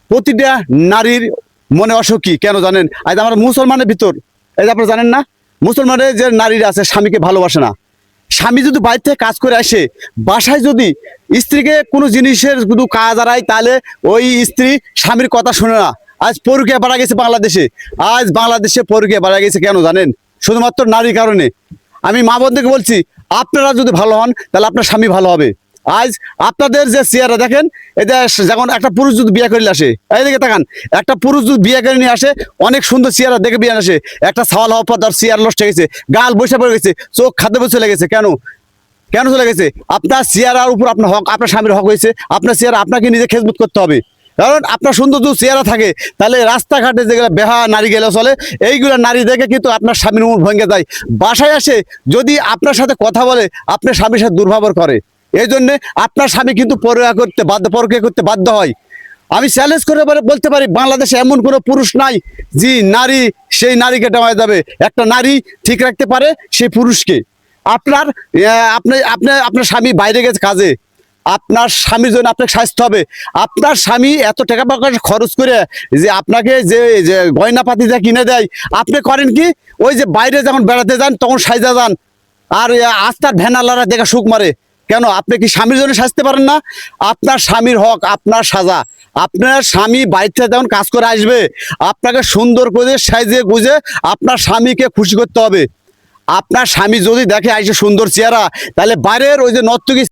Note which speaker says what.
Speaker 1: প্রতিটা নারীর মনে অসুখ কি কেন জানেন? আজ আমরা মুসলমানের ভিতর, এই যে আপনারা জানেন না, মুসলমানের যে নারীরা আছে স্বামীকে ভালোবাসে না। স্বামী যদি বাইরে থেকে কাজ করে আসে, বাসায় যদি স্ত্রীকে কোনো জিনিসের শুধু কাজ হারায়, তাহলে ওই স্ত্রী স্বামীর কথা শোনে না। আজ পরকীয়া বাড়া গেছে বাংলাদেশে, আজ বাংলাদেশে পরকীয়া বাড়া গেছে কেন জানেন? শুধুমাত্র নারীর কারণে। আমি মা বোনদেরকে বলছি, আপনারা যদি ভালো হন তাহলে আপনার স্বামী ভালো হবে। আজ আপনাদের যে চেয়ারা দেখেন, এটা যখন একটা পুরুষ যদি বিয়ে করে আসে, এইদিকে তাকান, একটা পুরুষ যদি বিয়ে করে নিয়ে আসে, অনেক সুন্দর চেয়ারা দেখে বিয়ে আসে, একটা সাওয়াল হওয়ার পর তার চেয়ার নষ্ট হয়ে গেছে, গাল বসে পড়ে গেছে, চোখ খাদ্য বসে চলে গেছে। কেন কেন চলে গেছে? আপনার চেয়ারার উপর আপনার হক, আপনার স্বামীর হক হয়েছে, আপনার চেয়ারা আপনাকে নিজে খেজমত করতে হবে। কারণ আপনার সুন্দর যদি চেহারা থাকে, তাহলে রাস্তাঘাটে যেগুলো বেহা নারী গেলে চলে, এইগুলো নারী দেখে কিন্তু আপনার স্বামীর মুখ ভেঙে যায়। বাসায় আসে যদি আপনার সাথে কথা বলে, আপনার স্বামীর সাথে দুর্ব্যবহার করে, এই জন্যে আপনার স্বামী কিন্তু পরকীয়া করতে বাধ্য হয়। আমি চ্যালেঞ্জ করে বলতে পারি, বাংলাদেশে এমন কোনো পুরুষ নাই যে নারী সেই নারীকে ডামায় যাবে। একটা নারী ঠিক রাখতে পারে সেই পুরুষকে। আপনার আপনি আপনি আপনার স্বামী বাইরে গেছে কাজে, আপনার স্বামীর জন্য আপনাকে স্বাস্থ্য হবে। আপনার স্বামী এত টাকা পয়সা খরচ করে যে আপনাকে যে গয়নাপাতি যা কিনে দেয়, আপনি করেন কি? ওই যে বাইরে যখন বেড়াতে যান তখন সাইজা যান, আর আস্তার ভ্যানালারা দেখে সুখ মারে। কেন আপনি কি স্বামীর জন্য সাজতে পারেন না? আপনার স্বামীর হক, আপনার সাজা। আপনার স্বামী বাড়িতে যখন কাজ করে আসবে, আপনাকে সুন্দর করে সাইজে গুজে আপনার স্বামীকে খুশি করতে হবে। আপনার স্বামী যদি দেখে আসে সুন্দর চেহারা, তাহলে বাইরের ওই যে নর্তকী